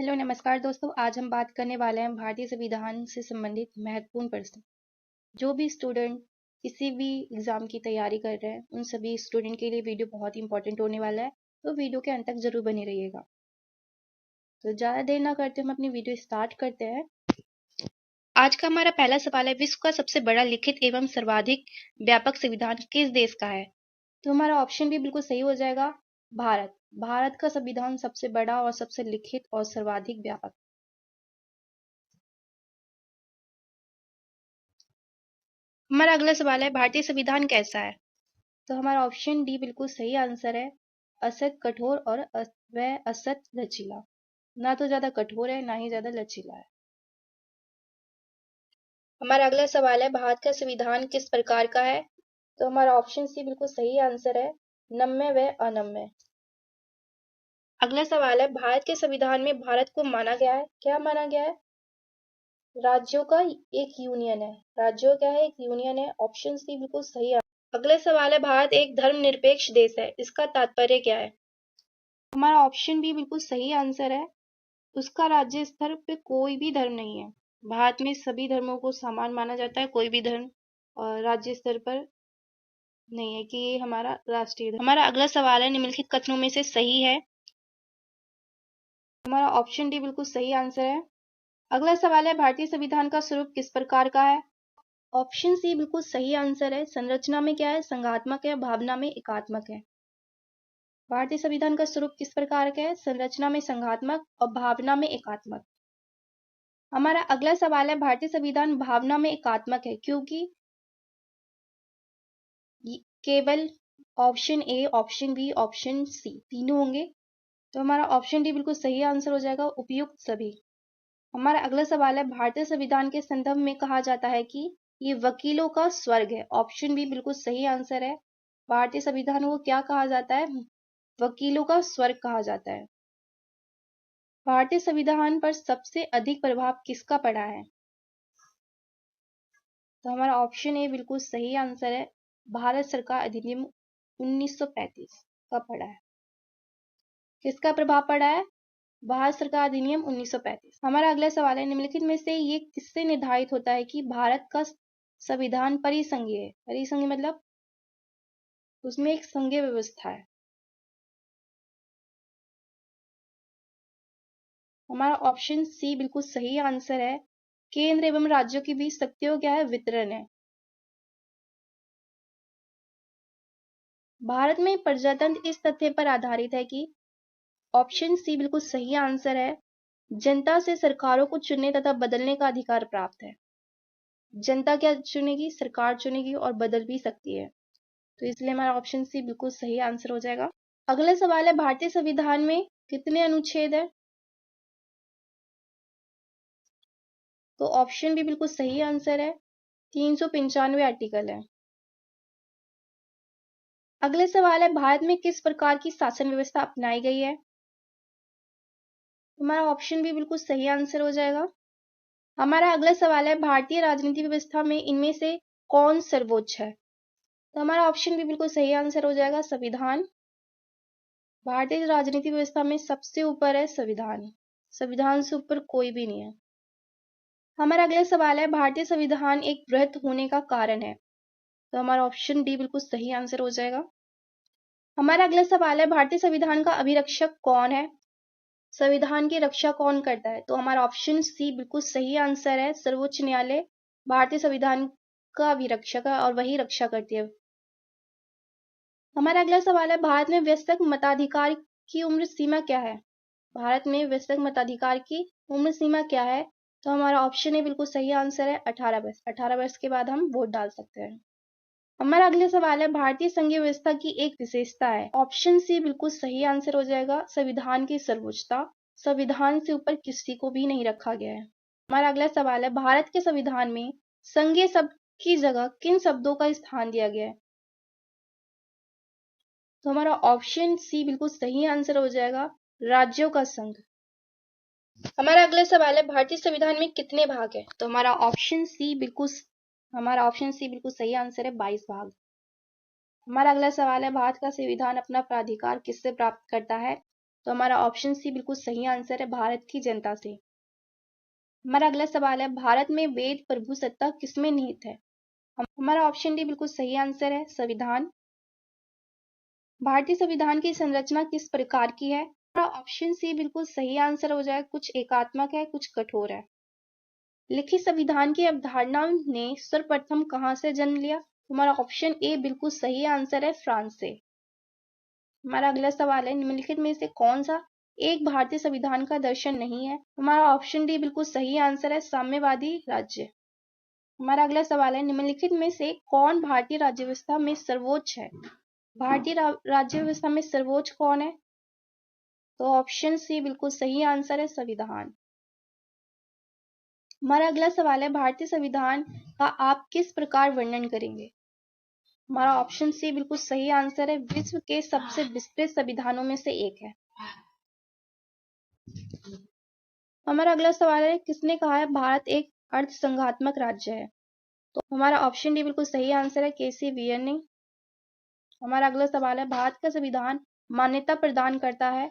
Hello नमस्कार दोस्तों। आज हम बात करने वाले हैं भारतीय संविधान से संबंधित महत्वपूर्ण प्रश्न। जो भी स्टूडेंट किसी भी एग्जाम की तैयारी कर रहे हैं उन सभी स्टूडेंट के लिए वीडियो बहुत ही इंपॉर्टेंट होने वाला है, तो वीडियो के अंत तक जरूर बने रहिएगा। तो ज़्यादा देर ना करते हम अपनी वीडियो स्टार्ट करते हैं। आज का हमारा पहला सवाल है, विश्व का सबसे बड़ा लिखित एवं सर्वाधिक व्यापक संविधान किस देश का है? तो हमारा ऑप्शन भी बिल्कुल सही हो जाएगा, भारत। भारत का संविधान सबसे बड़ा और सबसे लिखित और सर्वाधिक व्यापक। हमारा अगला सवाल है, भारतीय संविधान कैसा है? तो हमारा ऑप्शन डी बिल्कुल सही आंसर है, असत कठोर और वह असत लचीला। ना तो ज्यादा कठोर है ना ही ज्यादा लचीला है। हमारा अगला सवाल है, भारत का संविधान किस प्रकार का है? तो हमारा ऑप्शन सी बिल्कुल सही आंसर है, नम्य व अनम्य। अगला सवाल है, भारत के संविधान में भारत को माना गया है, क्या माना गया है? राज्यों का एक यूनियन है। राज्यों क्या है? एक यूनियन है। ऑप्शन सी बिल्कुल सही है। अगला सवाल है, भारत एक धर्मनिरपेक्ष देश है, इसका तात्पर्य क्या है? हमारा ऑप्शन बी बिल्कुल सही आंसर है, उसका राज्य स्तर पे कोई भी धर्म नहीं है। भारत में सभी धर्मों को समान माना जाता है, कोई भी धर्म राज्य स्तर पर नहीं है कि ये हमारा राष्ट्रीय धर्म। हमारा अगला सवाल है, निम्नलिखित कथनों में से सही है? हमारा ऑप्शन डी बिल्कुल सही आंसर है। अगला सवाल है, भारतीय संविधान का स्वरूप किस प्रकार का है? ऑप्शन सी बिल्कुल सही आंसर है, संरचना में क्या है? संघात्मक है, भावना में एकात्मक है। भारतीय संविधान का स्वरूप किस प्रकार का है? संरचना में संघात्मक और भावना में एकात्मक। हमारा अगला सवाल है, भारतीय संविधान भावना में एकात्मक है क्योंकि केवल option A, option B, option C तीनों होंगे। तो हमारा ऑप्शन डी बिल्कुल सही आंसर हो जाएगा, उपयुक्त सभी। हमारा अगला सवाल है, भारतीय संविधान के संदर्भ में कहा जाता है कि ये वकीलों का स्वर्ग है। ऑप्शन बी बिल्कुल सही आंसर है, भारतीय संविधान को क्या कहा जाता है? वकीलों का स्वर्ग कहा जाता है। भारतीय संविधान पर सबसे अधिक प्रभाव किसका पड़ा है? तो हमारा ऑप्शन ए बिल्कुल सही आंसर है, भारत सरकार अधिनियम 1935 का पड़ा है। किसका प्रभाव पड़ा है? भारत सरकार अधिनियम 1935। हमारा अगला सवाल है, निम्नलिखित में से ये किससे निर्धारित होता है कि भारत का संविधान परिसंघीय है? परिसंघीय मतलब उसमें एक संघीय व्यवस्था है। हमारा ऑप्शन सी बिल्कुल सही आंसर है, केंद्र एवं राज्यों के बीच शक्तियों क्या है? वितरण है। भारत में प्रजातंत्र इस तथ्य पर आधारित है कि ऑप्शन सी बिल्कुल सही आंसर है, जनता से सरकारों को चुनने तथा बदलने का अधिकार प्राप्त है। जनता क्या चुनेगी? सरकार चुनेगी और बदल भी सकती है। तो इसलिए हमारा ऑप्शन सी बिल्कुल सही आंसर हो जाएगा। अगला सवाल है, भारतीय संविधान में कितने अनुच्छेद है? तो ऑप्शन भी बिल्कुल सही आंसर है, 395 आर्टिकल है। अगले सवाल है, भारत में किस प्रकार की शासन व्यवस्था अपनाई गई है? हमारा ऑप्शन भी बिल्कुल सही आंसर हो जाएगा। हमारा अगला सवाल है, भारतीय राजनीति व्यवस्था में इनमें से कौन सर्वोच्च है? तो हमारा ऑप्शन भी बिल्कुल सही आंसर हो जाएगा, संविधान। भारतीय राजनीति व्यवस्था में सबसे ऊपर है संविधान। संविधान से ऊपर कोई भी नहीं है। हमारा अगला सवाल है, भारतीय संविधान एक वृहत होने का कारण है? तो हमारा ऑप्शन डी बिल्कुल सही आंसर हो जाएगा। हमारा अगला सवाल है, भारतीय संविधान का अभिरक्षक कौन है? संविधान की रक्षा कौन करता है? तो हमारा ऑप्शन सी बिल्कुल सही आंसर है, सर्वोच्च न्यायालय भारतीय संविधान का अभिरक्षक है और वही रक्षा करती है। हमारा अगला सवाल है, भारत में वयस्क मताधिकार की उम्र सीमा क्या है? भारत में वयस्क मताधिकार की उम्र सीमा क्या है? तो हमारा ऑप्शन ए बिल्कुल सही आंसर है, 18 वर्ष। 18 वर्ष के बाद हम वोट डाल सकते हैं। हमारा अगला सवाल है, भारतीय संघीय व्यवस्था की एक विशेषता है? ऑप्शन सी बिल्कुल सही आंसर हो जाएगा, संविधान की सर्वोच्चता। संविधान से ऊपर किसी को भी नहीं रखा गया है। हमारा अगला सवाल है, भारत के संविधान में संघीय शब्द की जगह किन शब्दों का स्थान दिया गया है? तो हमारा ऑप्शन सी बिल्कुल सही आंसर हो जाएगा, राज्यों का संघ। हमारा अगला सवाल है, भारतीय संविधान में कितने भाग है? तो हमारा ऑप्शन सी बिल्कुल सही आंसर है, 22 भाग। हमारा अगला सवाल है, भारत का संविधान अपना प्राधिकार किससे प्राप्त करता है? तो हमारा ऑप्शन सी बिल्कुल सही आंसर है, भारत की जनता से। हमारा अगला सवाल है, भारत में वेद प्रभुसत्ता किसमें निहित है? हमारा ऑप्शन डी बिल्कुल सही आंसर है, संविधान। भारतीय संविधान की संरचना किस प्रकार की है? हमारा ऑप्शन सी बिल्कुल सही आंसर हो जाए, कुछ एकात्मक है, कुछ कठोर है। लिखित संविधान की अवधारणा ने सर्वप्रथम कहां से जन्म लिया? हमारा ऑप्शन ए बिल्कुल सही आंसर है, फ्रांस से। हमारा अगला सवाल है, निम्नलिखित में से कौन सा एक भारतीय संविधान का दर्शन नहीं है? हमारा ऑप्शन डी बिल्कुल सही आंसर है, साम्यवादी राज्य। हमारा अगला सवाल है, निम्नलिखित में से कौन भारतीय राज्य व्यवस्था में सर्वोच्च है? भारतीय राज्य व्यवस्था में सर्वोच्च कौन है? तो ऑप्शन सी बिल्कुल सही आंसर है, संविधान। हमारा अगला सवाल है, भारतीय संविधान का आप किस प्रकार वर्णन करेंगे? हमारा ऑप्शन सी बिल्कुल सही आंसर है, विश्व के सबसे विस्तृत संविधानों में से एक है। हमारा अगला सवाल है, किसने कहा है भारत एक अर्थसंघात्मक राज्य है? तो हमारा ऑप्शन डी बिल्कुल सही आंसर है, केसी वीयर ने। हमारा अगला सवाल है, भारत का संविधान मान्यता प्रदान करता है?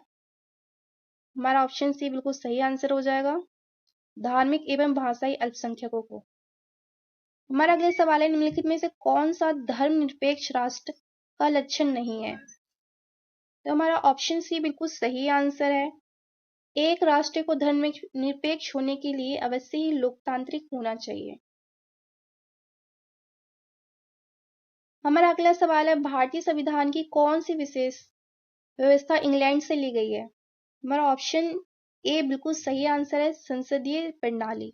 हमारा ऑप्शन सी बिल्कुल सही आंसर हो जाएगा, धार्मिक एवं भाषाई अल्पसंख्यकों को। हमारा अगला सवाल है, निम्नलिखित में से कौन सा धर्मनिरपेक्ष राष्ट्र का लक्षण नहीं है? तो हमारा ऑप्शन सी बिल्कुल सही आंसर है, एक राष्ट्र को धर्मनिरपेक्ष होने के लिए अवश्य ही लोकतांत्रिक होना चाहिए। हमारा अगला सवाल है, भारतीय संविधान की कौन सी विशेष व्यवस्था इंग्लैंड से ली गई है? हमारा ऑप्शन ए बिल्कुल सही आंसर है, संसदीय प्रणाली।